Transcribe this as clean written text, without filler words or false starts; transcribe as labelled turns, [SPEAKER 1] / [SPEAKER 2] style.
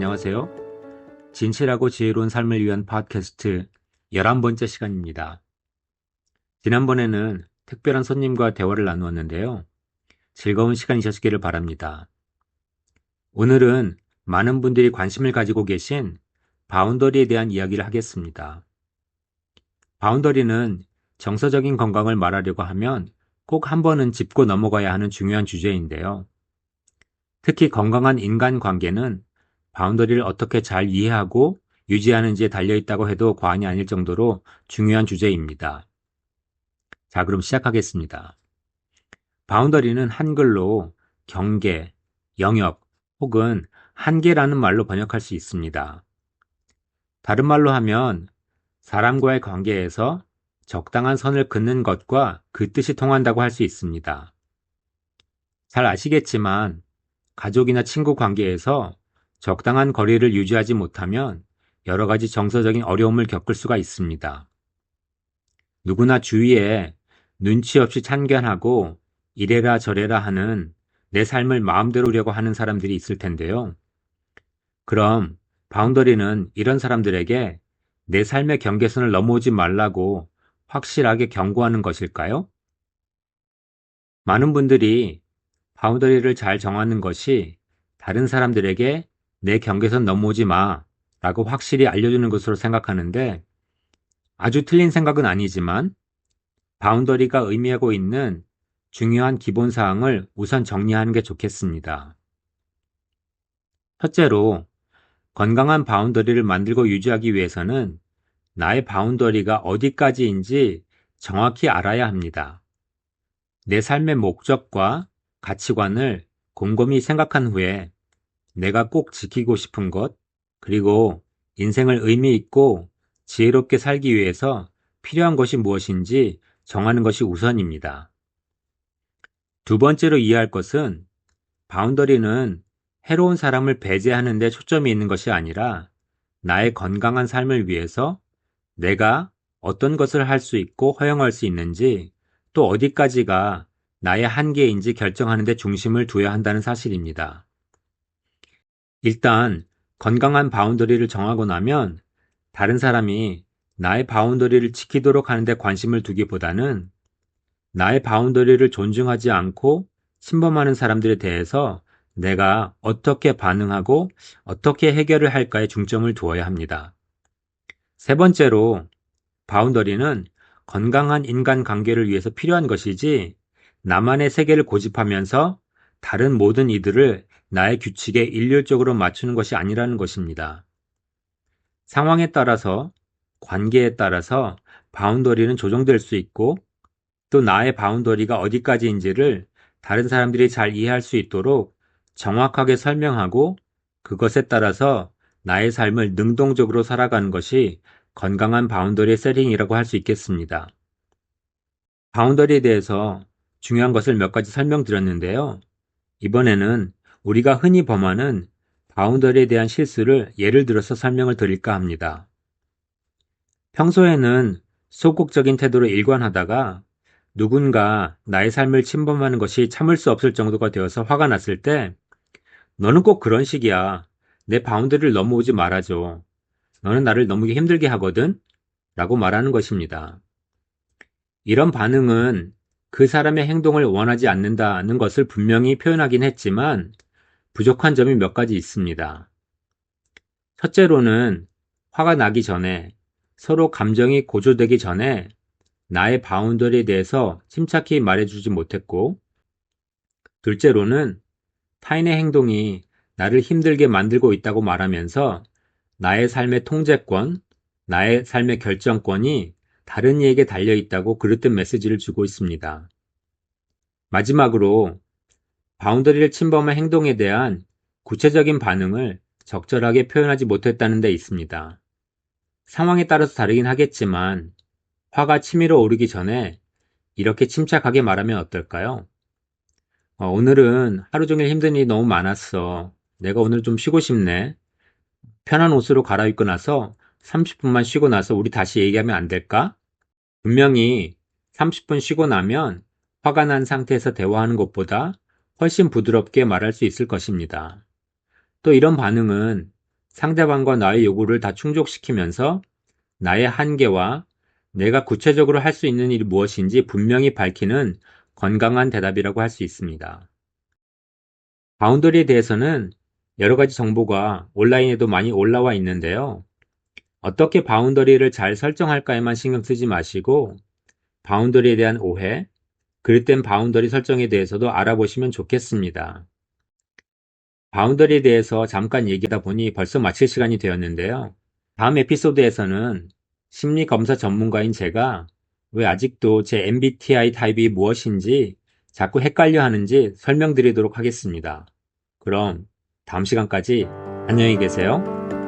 [SPEAKER 1] 안녕하세요. 진실하고 지혜로운 삶을 위한 팟캐스트 11번째 시간입니다. 지난번에는 특별한 손님과 대화를 나누었는데요. 즐거운 시간이셨기를 바랍니다. 오늘은 많은 분들이 관심을 가지고 계신 바운더리에 대한 이야기를 하겠습니다. 바운더리는 정서적인 건강을 말하려고 하면 꼭 한 번은 짚고 넘어가야 하는 중요한 주제인데요. 특히 건강한 인간관계는 바운더리를 어떻게 잘 이해하고 유지하는지에 달려있다고 해도 과언이 아닐 정도로 중요한 주제입니다. 자, 그럼 시작하겠습니다. 바운더리는 한글로 경계, 영역 혹은 한계라는 말로 번역할 수 있습니다. 다른 말로 하면 사람과의 관계에서 적당한 선을 긋는 것과 그 뜻이 통한다고 할 수 있습니다. 잘 아시겠지만 가족이나 친구 관계에서 적당한 거리를 유지하지 못하면 여러 가지 정서적인 어려움을 겪을 수가 있습니다. 누구나 주위에 눈치 없이 참견하고 이래라 저래라 하는 내 삶을 마음대로 하려고 하는 사람들이 있을 텐데요. 그럼 바운더리는 이런 사람들에게 내 삶의 경계선을 넘어오지 말라고 확실하게 경고하는 것일까요? 많은 분들이 바운더리를 잘 정하는 것이 다른 사람들에게 내 경계선 넘어오지 마 라고 확실히 알려주는 것으로 생각하는데 아주 틀린 생각은 아니지만 바운더리가 의미하고 있는 중요한 기본 사항을 우선 정리하는 게 좋겠습니다. 첫째로 건강한 바운더리를 만들고 유지하기 위해서는 나의 바운더리가 어디까지인지 정확히 알아야 합니다. 내 삶의 목적과 가치관을 곰곰이 생각한 후에 내가 꼭 지키고 싶은 것, 그리고 인생을 의미 있고 지혜롭게 살기 위해서 필요한 것이 무엇인지 정하는 것이 우선입니다. 두 번째로 이해할 것은 바운더리는 해로운 사람을 배제하는 데 초점이 있는 것이 아니라 나의 건강한 삶을 위해서 내가 어떤 것을 할 수 있고 허용할 수 있는지 또 어디까지가 나의 한계인지 결정하는 데 중심을 두어야 한다는 사실입니다. 일단 건강한 바운더리를 정하고 나면 다른 사람이 나의 바운더리를 지키도록 하는 데 관심을 두기보다는 나의 바운더리를 존중하지 않고 침범하는 사람들에 대해서 내가 어떻게 반응하고 어떻게 해결을 할까에 중점을 두어야 합니다. 세 번째로 바운더리는 건강한 인간관계를 위해서 필요한 것이지 나만의 세계를 고집하면서 다른 모든 이들을 나의 규칙에 일률적으로 맞추는 것이 아니라는 것입니다. 상황에 따라서, 관계에 따라서 바운더리는 조정될 수 있고 또 나의 바운더리가 어디까지인지를 다른 사람들이 잘 이해할 수 있도록 정확하게 설명하고 그것에 따라서 나의 삶을 능동적으로 살아가는 것이 건강한 바운더리 세팅이라고 할 수 있겠습니다. 바운더리에 대해서 중요한 것을 몇 가지 설명드렸는데요. 이번에는 우리가 흔히 범하는 바운더리에 대한 실수를 예를 들어서 설명을 드릴까 합니다. 평소에는 소극적인 태도로 일관하다가 누군가 나의 삶을 침범하는 것이 참을 수 없을 정도가 되어서 화가 났을 때 너는 꼭 그런 식이야. 내 바운더리를 넘어오지 말아줘. 너는 나를 너무 힘들게 하거든? 라고 말하는 것입니다. 이런 반응은 그 사람의 행동을 원하지 않는다는 것을 분명히 표현하긴 했지만 부족한 점이 몇 가지 있습니다. 첫째로는 화가 나기 전에 서로 감정이 고조되기 전에 나의 바운더리에 대해서 침착히 말해주지 못했고 둘째로는 타인의 행동이 나를 힘들게 만들고 있다고 말하면서 나의 삶의 통제권, 나의 삶의 결정권이 다른 이에게 달려있다고 그릇된 메시지를 주고 있습니다. 마지막으로 바운더리를 침범한 행동에 대한 구체적인 반응을 적절하게 표현하지 못했다는 데 있습니다. 상황에 따라서 다르긴 하겠지만 화가 치밀어 오르기 전에 이렇게 침착하게 말하면 어떨까요? 오늘은 하루 종일 힘든 일이 너무 많았어. 내가 오늘 좀 쉬고 싶네. 편한 옷으로 갈아입고 나서 30분만 쉬고 나서 우리 다시 얘기하면 안 될까? 분명히 30분 쉬고 나면 화가 난 상태에서 대화하는 것보다 훨씬 부드럽게 말할 수 있을 것입니다. 또 이런 반응은 상대방과 나의 요구를 다 충족시키면서 나의 한계와 내가 구체적으로 할 수 있는 일이 무엇인지 분명히 밝히는 건강한 대답이라고 할 수 있습니다. 바운더리에 대해서는 여러 가지 정보가 온라인에도 많이 올라와 있는데요. 어떻게 바운더리를 잘 설정할까에만 신경 쓰지 마시고 바운더리에 대한 오해, 그릇된 바운더리 설정에 대해서도 알아보시면 좋겠습니다. 바운더리에 대해서 잠깐 얘기하다 보니 벌써 마칠 시간이 되었는데요. 다음 에피소드에서는 심리 검사 전문가인 제가 왜 아직도 제 MBTI 타입이 무엇인지 자꾸 헷갈려 하는지 설명드리도록 하겠습니다. 그럼 다음 시간까지 안녕히 계세요.